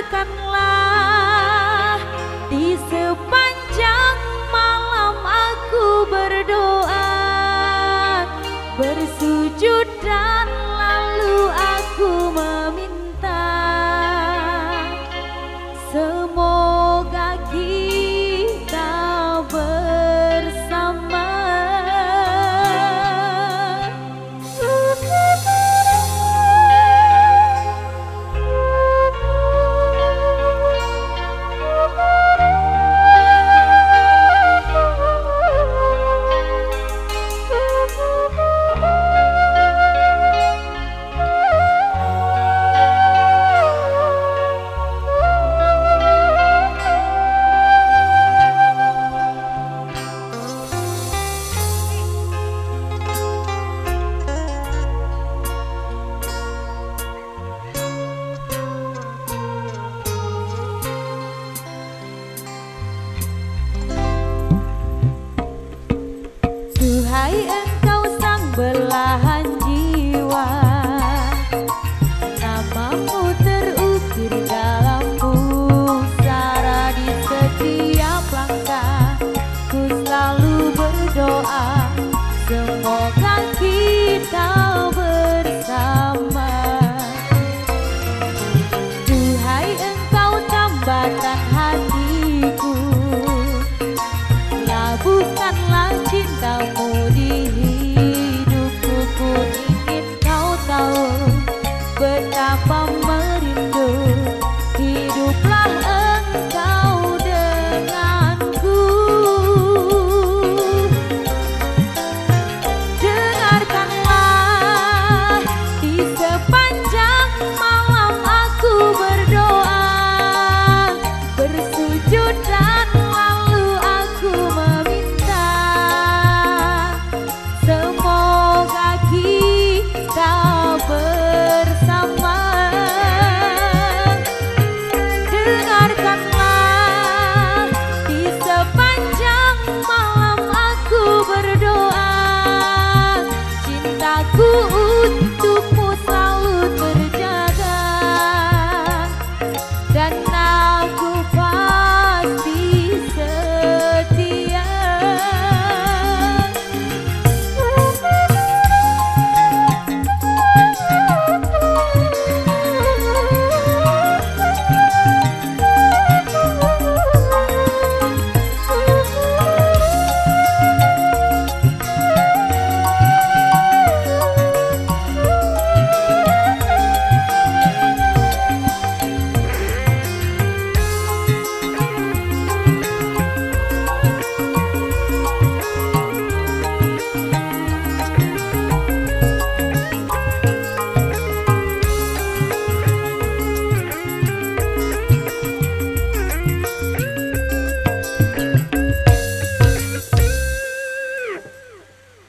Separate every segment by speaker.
Speaker 1: Dengarkanlah di sepanjang malam aku berdoa, bersujud dan lalu aku meminta, semoga kita bersama. Duhai engkau sang belahan jiwa, namamu terukir dalam pusara di setiap langkah. Ku selalu berdoa, semoga kita bersama. Duhai engkau tambatan hatiku, labuhkanlah cintamu di hidupku. Ku ingin kau tahu betapa merindu, hiduplah engkau denganku. Dengarkanlah di sepanjang malam aku berdoa, bersujud dan lalu aku meminta, semoga kita bersama. Dengarkanlah di sepanjang malam aku berdoa, cintaku untukmu selalu terjaga, dan aku pasti setia.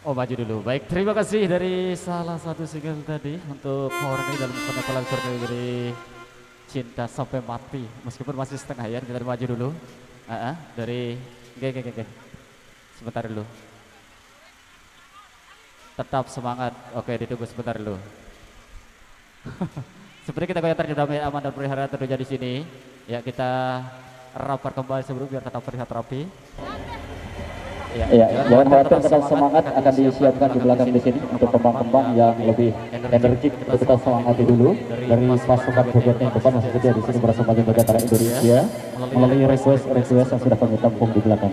Speaker 2: Oh, maju dulu. Baik, terima kasih dari salah satu single tadi untuk Morni dalam penekalan survei dari Cinta Sampai Mati. Meskipun masih setengah ya, kita maju dulu. Dari G. Sebentar dulu. Tetap semangat. Oke, ditunggu sebentar dulu. Seperti kita goyang damai, aman dan pelihara terjadi di sini. Ya, kita rapar kembali sebelum biar tetap terlihat rapi. Ya, jangan khawatir, tetap semangat akan disiapkan di belakang di sini untuk kembang-kembang yang lebih energik. Kita semangati dulu dari pasukan jogetnya yang depan masih setia di sini bersama dengan negara Indonesia melalui request yang sudah kami tampung di belakang.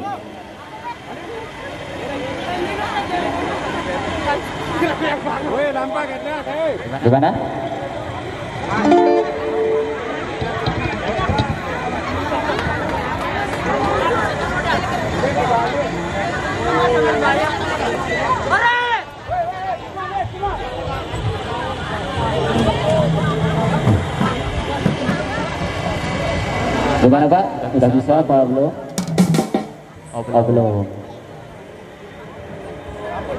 Speaker 2: Gimana? Gimana Pak? Sudah bisa Pak belum? Oh belum.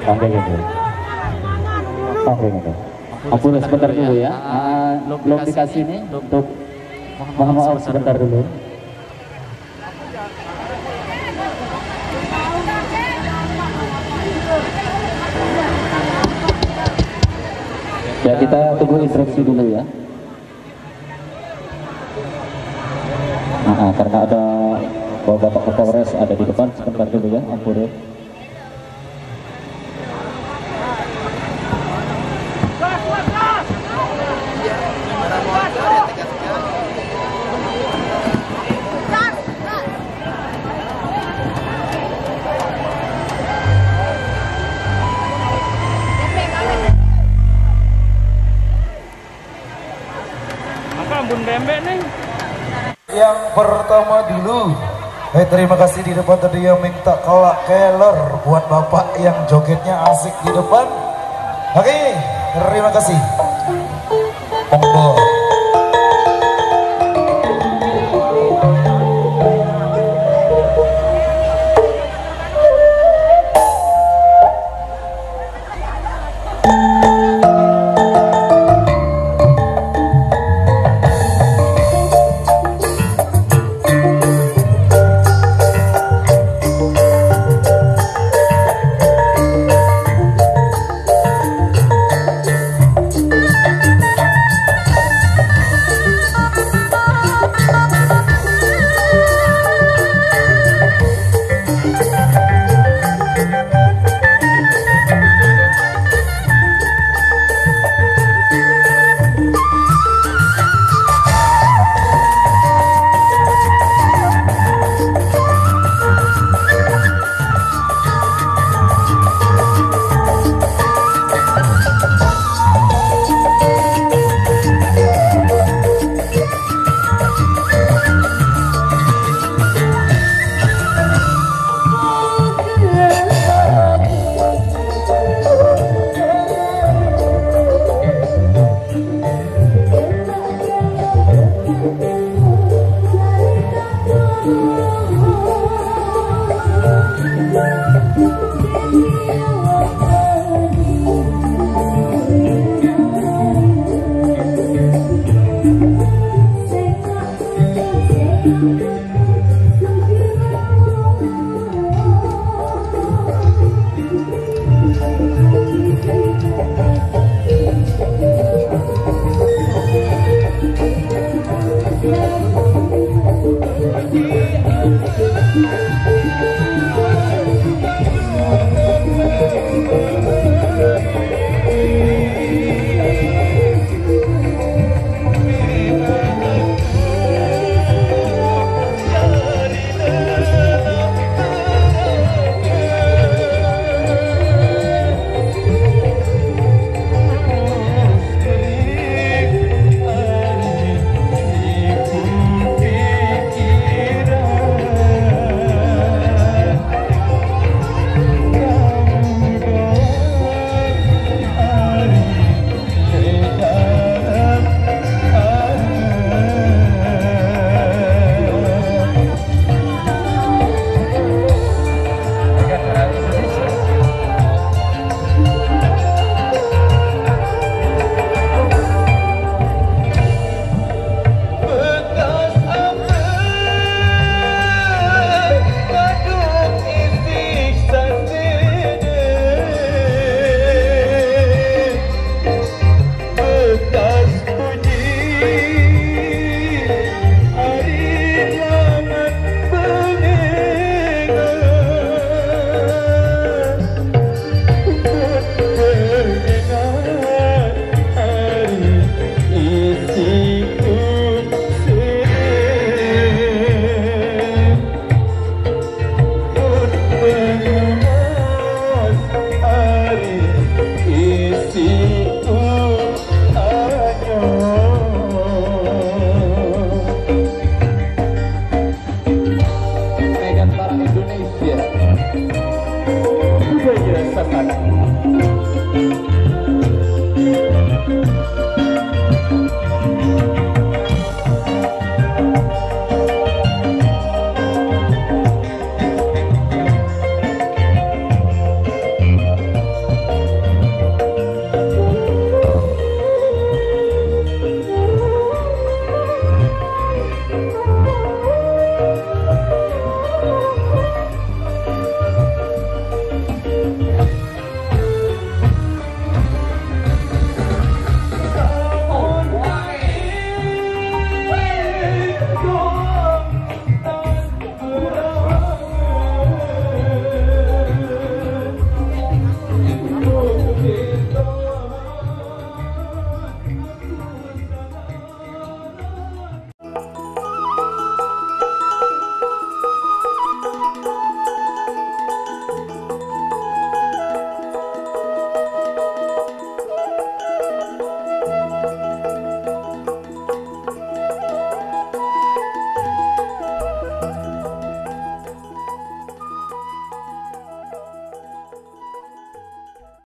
Speaker 2: Oke gitu. Oke gitu. Ampun sebentar dulu ya. Belum dikasih nih untuk mohon maaf sebentar dulu. Ya kita tunggu instruksi dulu ya. Nah, karena ada Bapak Kapolres ada di depan, sebentar dulu ya, ampun ya.
Speaker 3: Ambun bembek nih.
Speaker 4: Yang pertama dulu, terima kasih di depan tadi yang minta kolak keler buat bapak yang jogetnya asik di depan. Oke, terima kasih. Monggo.